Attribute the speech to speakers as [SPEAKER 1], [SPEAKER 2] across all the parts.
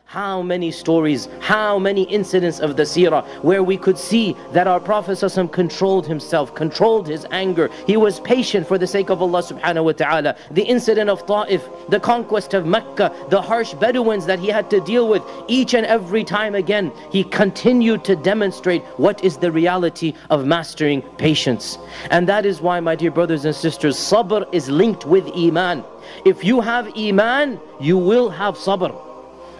[SPEAKER 1] How many stories, how many incidents of the seerah where we could see that our Prophet ﷺ controlled himself, controlled his anger. He was patient for the sake of Allah subhanahu wa ta'ala. The incident of Ta'if, the conquest of Mecca, the harsh Bedouins that he had to deal with, each and every time again, he continued to demonstrate what is the reality of mastering patience. And that is why, my dear brothers and sisters, sabr is linked with iman. If you have iman, you will have sabr.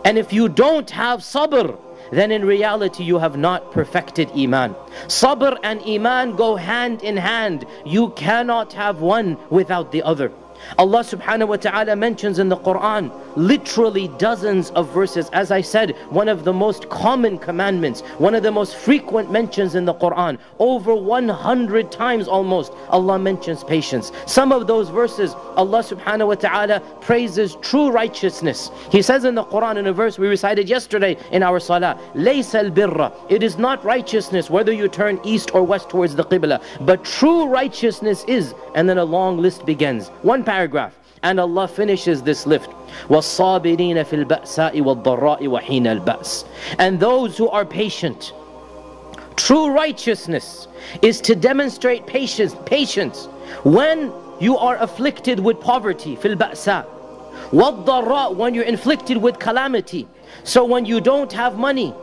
[SPEAKER 1] And if you don't have sabr, then in reality you have not perfected iman. Sabr and iman go hand in hand. You cannot have one without the other. Allah subhanahu wa ta'ala mentions in the Quran literally dozens of verses. As I said, one of the most common commandments, one of the most frequent mentions in the Quran, over 100 times almost, Allah mentions patience. Some of those verses, Allah subhanahu wa ta'ala praises true righteousness. He says in the Quran, in a verse we recited yesterday in our salah, لَيْسَ الْبِرَّ, it is not righteousness whether you turn east or west towards the Qibla, but true righteousness is, and then a long list begins. One paragraph, and Allah finishes this list. وَالصَّابِرِينَ فِي الْبَأْسَاءِ وَالضَّرَّاءِ وَحِينَ الْبَأْسِ. And those who are patient. True righteousness is to demonstrate patience when you are afflicted with poverty, فِي الْبَأْسَاءِ. وَالضَّرَّاء, when you're inflicted with calamity. So when you don't have money,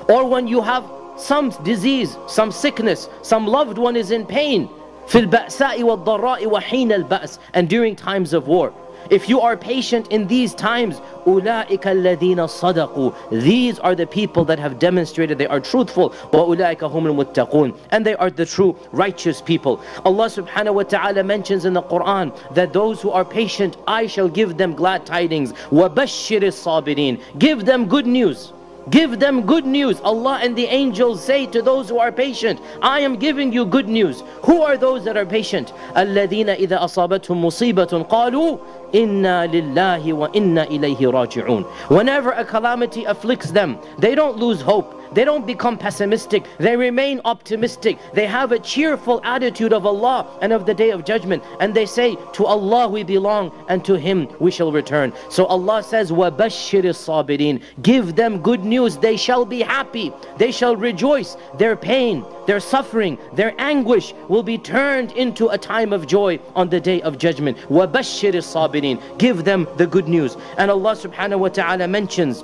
[SPEAKER 1] or when you have some disease, some sickness, some loved one is in pain, فِي الْبَأْسَاءِ وَالضَّرَّاءِ وَحِينَ الْبَأْسِ, and during times of war. If you are patient in these times, أُولَٰئِكَ الَّذِينَ صَدَقُوا, these are the people that have demonstrated they are truthful. وَأُولَٰئِكَ هُمُ الْمُتَّقُونَ, and they are the true righteous people. Allah subhanahu wa ta'ala mentions in the Quran that those who are patient, I shall give them glad tidings. وَبَشِّرِ الصَّابِرِينَ, give them good news. Give them good news. Allah and the angels say to those who are patient, I am giving you good news. Who are those that are patient? الَّذِينَ إِذَا أَصَابَتْهُمْ مُصِيبَةٌ قَالُوا إِنَّا لِلَّهِ وَإِنَّا إِلَيْهِ رَاجِعُونَ. Whenever a calamity afflicts them, they don't lose hope. They don't become pessimistic. They remain optimistic. They have a cheerful attitude of Allah and of the Day of Judgment. And they say, to Allah we belong and to Him we shall return. So Allah says, وَبَشِّرِ الصَّابِرِينَ, give them good news. They shall be happy. They shall rejoice. Their pain, their suffering, their anguish will be turned into a time of joy on the Day of Judgment. وَبَشِّرِ الصَّابِرِينَ, give them the good news. And Allah subhanahu wa ta'ala mentions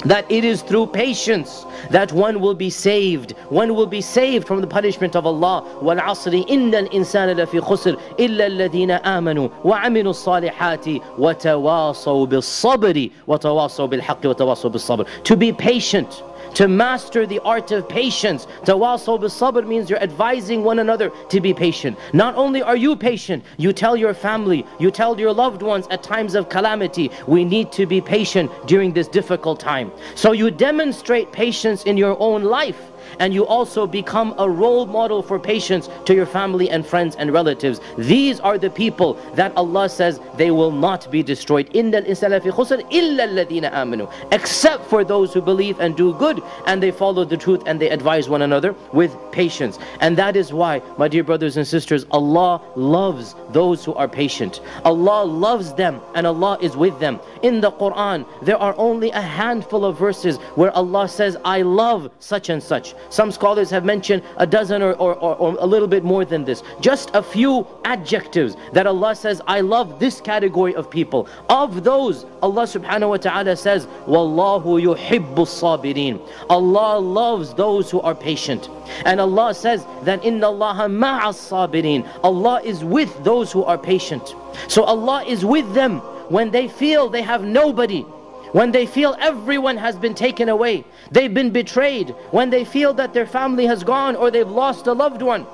[SPEAKER 1] that it is through patience that one will be saved. One will be saved from the punishment of Allah. وَالْعَصْرِ إِنَّ الْإِنسَانَ لَفِي خُسْرٍ إِلَّا الَّذِينَ آمَنُوا وَعَمِلُوا الصَّالِحَاتِ وَتَوَاصَوْا بِالصَّبْرِ وَتَوَاصَوْا بِالْحَقِّ وَتَوَاصَوْا بِالصَّبْرِ. To be patient, to master the art of patience. Tawasaw bil sabr means you're advising one another to be patient. Not only are you patient, you tell your family, you tell your loved ones at times of calamity, we need to be patient during this difficult time. So you demonstrate patience in your own life, and you also become a role model for patience to your family and friends and relatives. These are the people that Allah says they will not be destroyed. إِنَّ الْإِنسَانَ لَفِي خُسْرٍ إِلَّا الَّذِينَ آمَنُوا, except for those who believe and do good and they follow the truth and they advise one another with patience. And that is why, my dear brothers and sisters, Allah loves those who are patient. Allah loves them and Allah is with them. In the Quran, there are only a handful of verses where Allah says, I love such and such. Some scholars have mentioned a dozen or a little bit more than this. Just a few adjectives that Allah says, I love this category of people. Of those, Allah subhanahu wa ta'ala says, Wallahu yuhibbu sabirin. Allah loves those who are patient. And Allah says that Inna Allaha ma'as sabirin. Allah is with those who are patient. So Allah is with them when they feel they have nobody, when they feel everyone has been taken away, they've been betrayed, when they feel that their family has gone or they've lost a loved one.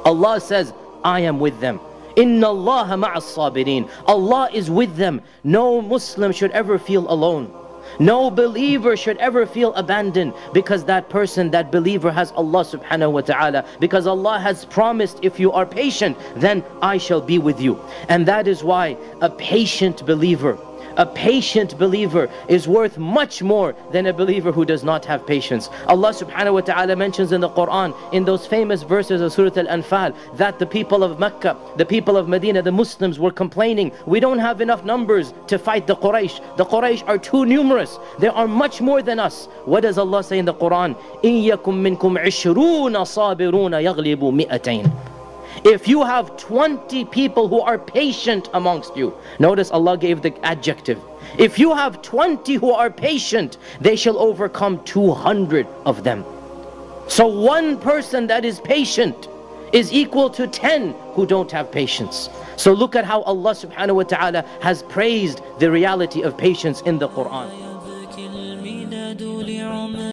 [SPEAKER 1] Allah says, I am with them. Inna Allaha ma'as sabirin. Allah is with them. No Muslim should ever feel alone. No believer should ever feel abandoned, because that person, that believer has Allah subhanahu wa ta'ala. Because Allah has promised, if you are patient, then I shall be with you. And that is why a patient believer, A patient believer is worth much more than a believer who does not have patience. Allah subhanahu wa ta'ala mentions in the Quran, in those famous verses of Surah Al-Anfal, that the people of Mecca, the people of Medina, the Muslims were complaining, we don't have enough numbers to fight the Quraysh. The Quraysh are too numerous. They are much more than us. What does Allah say in the Quran? إِن يَكُم مِّنكُمْ عِشْرُونَ صَابِرُونَ يَغْلِبُوا مِئَتَيْنِ. If you have 20 people who are patient amongst you, notice Allah gave the adjective. If you have 20 who are patient, they shall overcome 200 of them. So one person that is patient is equal to 10 who don't have patience. So look at how Allah subhanahu wa ta'ala has praised the reality of patience in the Quran.